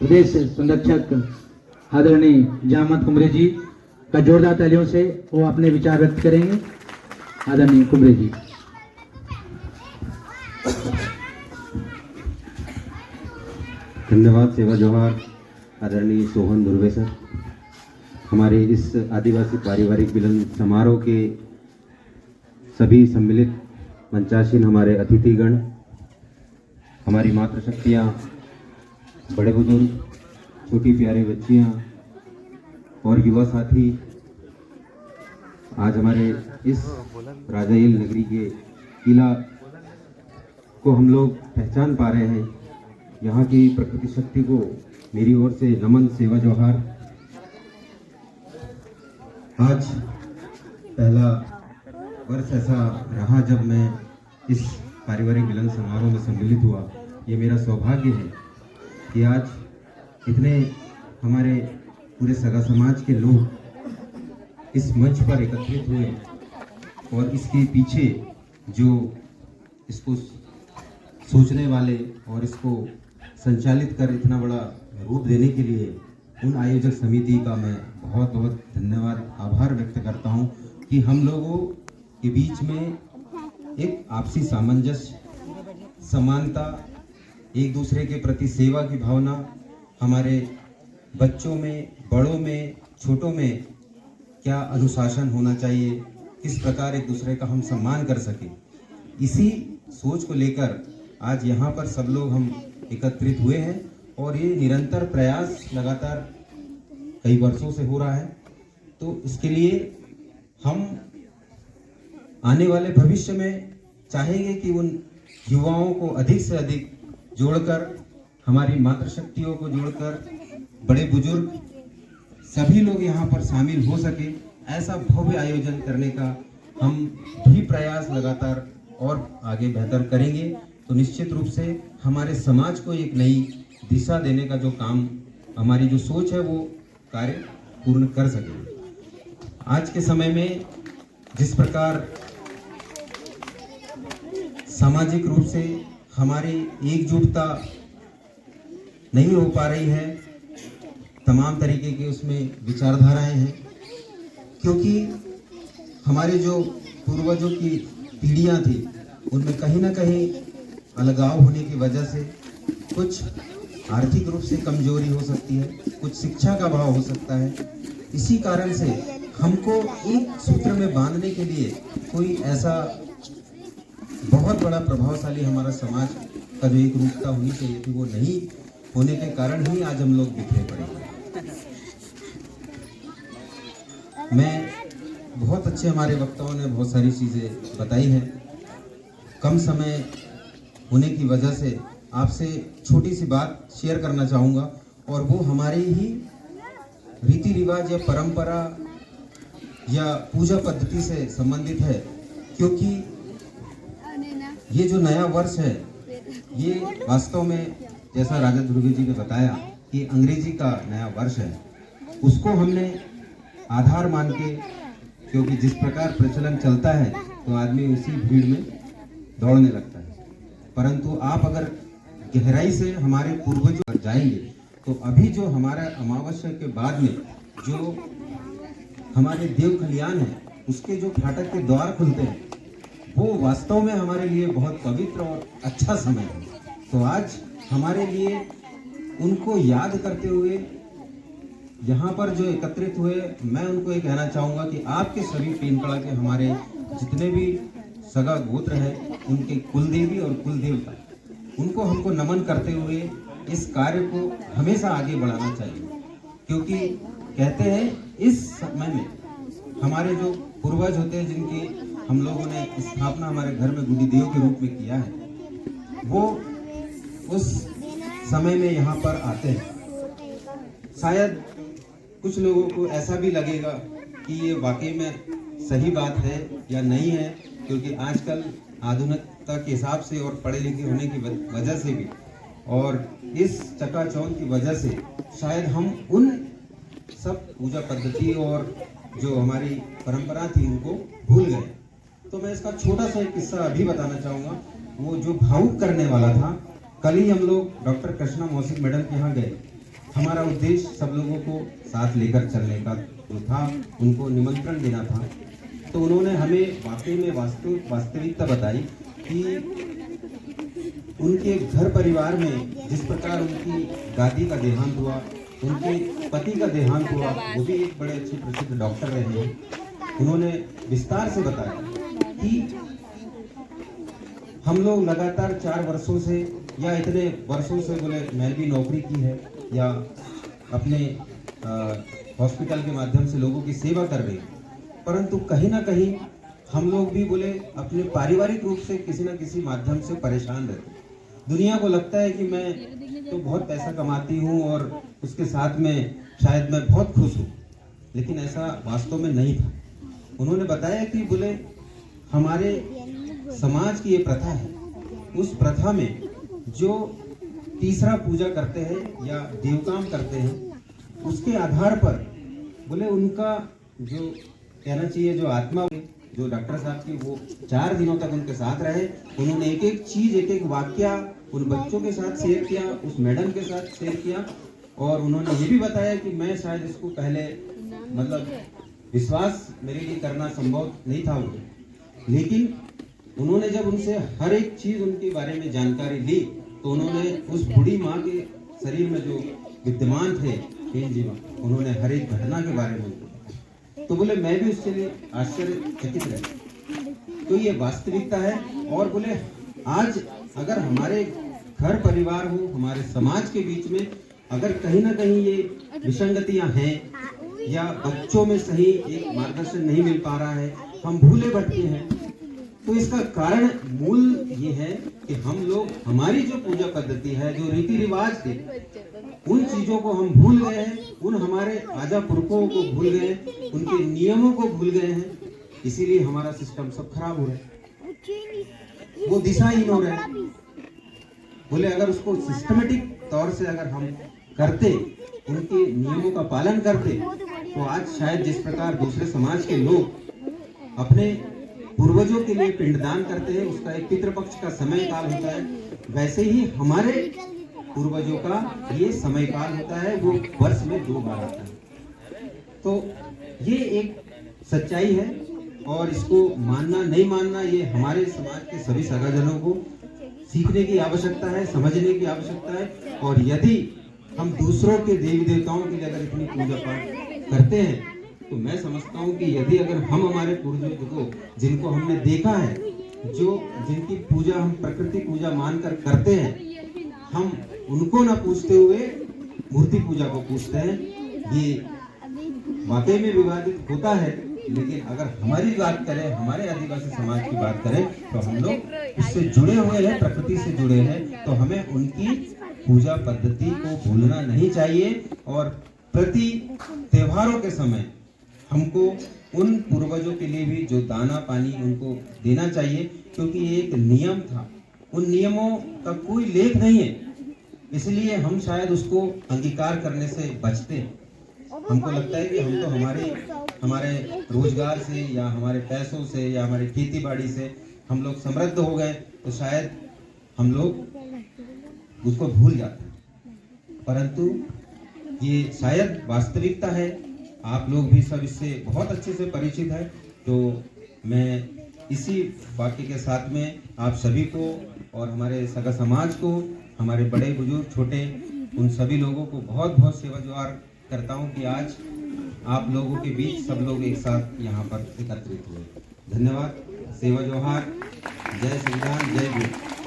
प्रदेश संरक्षक आदरणीय जामत कुमरे जी का जोरदार तालियों से वो अपने विचार व्यक्त करेंगे। आदरणीय कुमरे जी। धन्यवाद। सेवा जोहार आदरणीय सोहन दुर्वे सर। हमारे इस आदिवासी पारिवारिक मिलन समारोह के सभी सम्मिलित मंचासीन हमारे अतिथिगण, हमारी मातृशक्तियाँ, बड़े बुजुर्ग, छोटी प्यारी बच्चियाँ और युवा साथी, आज हमारे इस राजाईल नगरी के किला को हम लोग पहचान पा रहे हैं। यहाँ की प्रकृति शक्ति को मेरी ओर से नमन, सेवा जोहार। आज पहला वर्ष ऐसा रहा जब मैं इस पारिवारिक मिलन समारोह में सम्मिलित हुआ। ये मेरा सौभाग्य है कि आज इतने हमारे पूरे सगा समाज के लोग इस मंच पर एकत्रित हुए और इसके पीछे जो इसको सोचने वाले और इसको संचालित कर इतना बड़ा रूप देने के लिए उन आयोजक समिति का मैं बहुत बहुत धन्यवाद, आभार व्यक्त करता हूं कि हम लोगों के बीच में एक आपसी सामंजस्य, समानता, एक दूसरे के प्रति सेवा की भावना, हमारे बच्चों में, बड़ों में, छोटों में क्या अनुशासन होना चाहिए, किस प्रकार एक दूसरे का हम सम्मान कर सके, इसी सोच को लेकर आज यहाँ पर सब लोग हम एकत्रित हुए हैं और ये निरंतर प्रयास लगातार कई वर्षों से हो रहा है। तो इसके लिए हम आने वाले भविष्य में चाहेंगे कि उन युवाओं को अधिक से अधिक जोड़कर, हमारी मातृशक्तियों को जोड़कर, बड़े बुजुर्ग सभी लोग यहाँ पर शामिल हो सके, ऐसा भव्य आयोजन करने का हम भी प्रयास लगातार और आगे बेहतर करेंगे। तो निश्चित रूप से हमारे समाज को एक नई दिशा देने का जो काम, हमारी जो सोच है, वो कार्य पूर्ण कर सकेंगे। आज के समय में जिस प्रकार सामाजिक रूप से हमारी एकजुटता नहीं हो पा रही है, तमाम तरीके के उसमें विचारधाराएं हैं, क्योंकि हमारे जो पूर्वजों की पीढ़ियां थी उनमें कहीं ना कहीं अलगाव होने की वजह से कुछ आर्थिक रूप से कमजोरी हो सकती है, कुछ शिक्षा का अभाव हो सकता है। इसी कारण से हमको एक सूत्र में बांधने के लिए कोई ऐसा बहुत बड़ा प्रभावशाली हमारा समाज का जो एक रूपता होनी चाहिए थी, वो नहीं होने के कारण ही आज हम लोग बिखरे पड़े हैं। मैं बहुत अच्छे, हमारे वक्ताओं ने बहुत सारी चीज़ें बताई हैं। कम समय होने की वजह से आपसे छोटी सी बात शेयर करना चाहूँगा, और वो हमारी ही रीति रिवाज या परंपरा या पूजा पद्धति से संबंधित है। क्योंकि ये जो नया वर्ष है, ये वास्तव में जैसा राजा दुर्गे जी ने बताया कि अंग्रेजी का नया वर्ष है, उसको हमने आधार मान के, क्योंकि जिस प्रकार प्रचलन चलता है तो आदमी उसी भीड़ में दौड़ने लगता है। परंतु आप अगर गहराई से हमारे पूर्वजों पर जाएंगे तो अभी जो हमारा अमावस्या के बाद में जो हमारे देव खलियान है, उसके जो फाटक के द्वार खुलते हैं, वो वास्तव में हमारे लिए बहुत पवित्र और अच्छा समय है। तो आज हमारे लिए उनको याद करते हुए यहाँ पर जो एकत्रित हुए, मैं उनको ये कहना चाहूँगा कि आपके सभी पेनकड़ा के हमारे जितने भी सगा गोत्र है, उनके कुलदेवी और कुलदेवता, उनको हमको नमन करते हुए इस कार्य को हमेशा आगे बढ़ाना चाहिए। क्योंकि कहते हैं इस समय में हमारे जो पूर्वज होते हैं, जिनकी हम लोगों ने स्थापना हमारे घर में गुड़ी देव के रूप में किया है, वो उस समय में यहाँ पर आते हैं। शायद कुछ लोगों को ऐसा भी लगेगा कि ये वाकई में सही बात है या नहीं है, क्योंकि आजकल आधुनिकता के हिसाब से और पढ़े लिखे होने की वजह से भी और इस चकाचौंध की वजह से शायद हम उन सब पूजा पद्धति और जो हमारी परंपरा थी उनको भूल गए। तो मैं इसका छोटा सा एक किस्सा अभी बताना चाहूँगा, वो जो भावुक करने वाला था। कल ही हम लोग डॉक्टर कृष्णा मौसिक मैडम के यहाँ गए हमारा उद्देश्य सब लोगों को साथ लेकर चलने का जो था, उनको निमंत्रण देना था। तो उन्होंने हमें वाकई में वास्तविकता बताई कि उनके घर परिवार में जिस प्रकार उनकी दादी का देहांत हुआ, उनके पति का देहांत हुआ, वो भी एक बड़े अच्छे प्रसिद्ध डॉक्टर रहे हैं। उन्होंने विस्तार से बताया कि हम लोग लगातार 4 वर्षों से या इतने वर्षों से बोले मैंने भी नौकरी की है या अपने हॉस्पिटल के माध्यम से लोगों की सेवा कर रहे हैं, परंतु कहीं ना कहीं हम लोग भी बोले अपने पारिवारिक रूप से किसी न किसी माध्यम से परेशान रहते हैं। दुनिया को लगता है कि मैं तो बहुत पैसा कमाती हूँ और उसके साथ में शायद मैं बहुत खुश हूँ, लेकिन ऐसा वास्तव में नहीं था। उन्होंने बताया कि बोले हमारे समाज की ये प्रथा है, उस प्रथा में जो तीसरा पूजा करते हैं या देवकाम करते हैं, उसके आधार पर बोले उनका जो कहना चाहिए जो आत्मा, जो डॉक्टर साहब की वो 4 दिनों तक उनके साथ रहे। उन्होंने एक एक चीज, एक एक वाक्य उन बच्चों के साथ शेयर किया, उस मैडम के साथ शेयर किया, और उन्होंने ये भी बताया कि मैं शायद इसको पहले मतलब विश्वास मेरे लिए करना संभव नहीं था, लेकिन उन्होंने जब उनसे हर एक चीज उनके बारे में जानकारी ली तो उन्होंने उस बूढ़ी माँ के शरीर में जो विद्यमान थे जीवन, उन्होंने हर एक घटना के बारे में, तो बोले मैं भी उसके लिए आश्चर्यचकित रहा। तो ये वास्तविकता है। और बोले आज अगर हमारे घर परिवार हो, हमारे समाज के बीच में अगर कहीं ना कहीं ये विसंगतियां हैं या बच्चों में सही एक मार्गदर्शन नहीं मिल पा रहा है, हम भूले भटके हैं, तो इसका कारण मूल ये है कि हम लोग हमारी जो पूजा पद्धति है, जो रीति रिवाज थे, उन चीजों को हम भूल गए हैं, उन हमारे आजा पुरखों को भूल गए, उनके नियमों को भूल गए हैं। इसीलिए हमारा सिस्टम सब खराब हो रहा है, वो दिशाहीन हो रहा है। बोले अगर उसको सिस्टमेटिक तौर से अगर हम करते, उनके नियमों का पालन करते, तो आज शायद जिस प्रकार दूसरे समाज के लोग अपने पूर्वजों के लिए पिंडदान करते हैं, उसका एक पितृपक्ष का समय काल होता है, वैसे ही हमारे पूर्वजों का ये समय काल होता है, वो वर्ष में 2 बार आता है। तो ये एक सच्चाई है और इसको मानना नहीं मानना ये हमारे समाज के सभी सगाजनों को सीखने की आवश्यकता है, समझने की आवश्यकता है। और यदि हम दूसरों के देवी देवताओं के लिए अगर इतनी पूजा पाठ करते हैं, तो मैं समझता हूँ कि यदि अगर हम हमारे पूर्वजों को, जिनको हमने देखा है, जो जिनकी पूजा हम प्रकृति पूजा मानकर करते हैं, हम उनको ना पूछते हुए मूर्ति पूजा को पूछते हैं, ये वाकई में विवादित होता है। लेकिन अगर हमारी बात करें, हमारे आदिवासी समाज की बात करें, तो हम लोग उससे जुड़े हुए हैं, प्रकृति से जुड़े हैं, तो हमें उनकी पूजा पद्धति को भूलना नहीं चाहिए। और प्रति त्योहारों के समय हमको उन पूर्वजों के लिए भी जो दाना पानी उनको देना चाहिए, क्योंकि ये एक नियम था, उन नियमों का कोई लेख नहीं है, इसलिए हम शायद उसको अंगीकार करने से बचते हैं। हमको लगता है कि हम तो हमारे रोजगार से या हमारे पैसों से या हमारी खेती बाड़ी से हम लोग समृद्ध हो गए, तो शायद हम लोग उसको भूल जाते हैं, परंतु ये शायद वास्तविकता है। आप लोग भी सब इससे बहुत अच्छे से परिचित है। तो मैं इसी वाक्य के साथ में आप सभी को और हमारे सगा समाज को, हमारे बड़े बुजुर्ग छोटे, उन सभी लोगों को बहुत बहुत सेवा जोहार करता हूं कि आज आप लोगों के बीच सब लोग एक साथ यहाँ पर एकत्रित हुए। धन्यवाद, सेवा जोहार, जय संविधान, जय गुरु।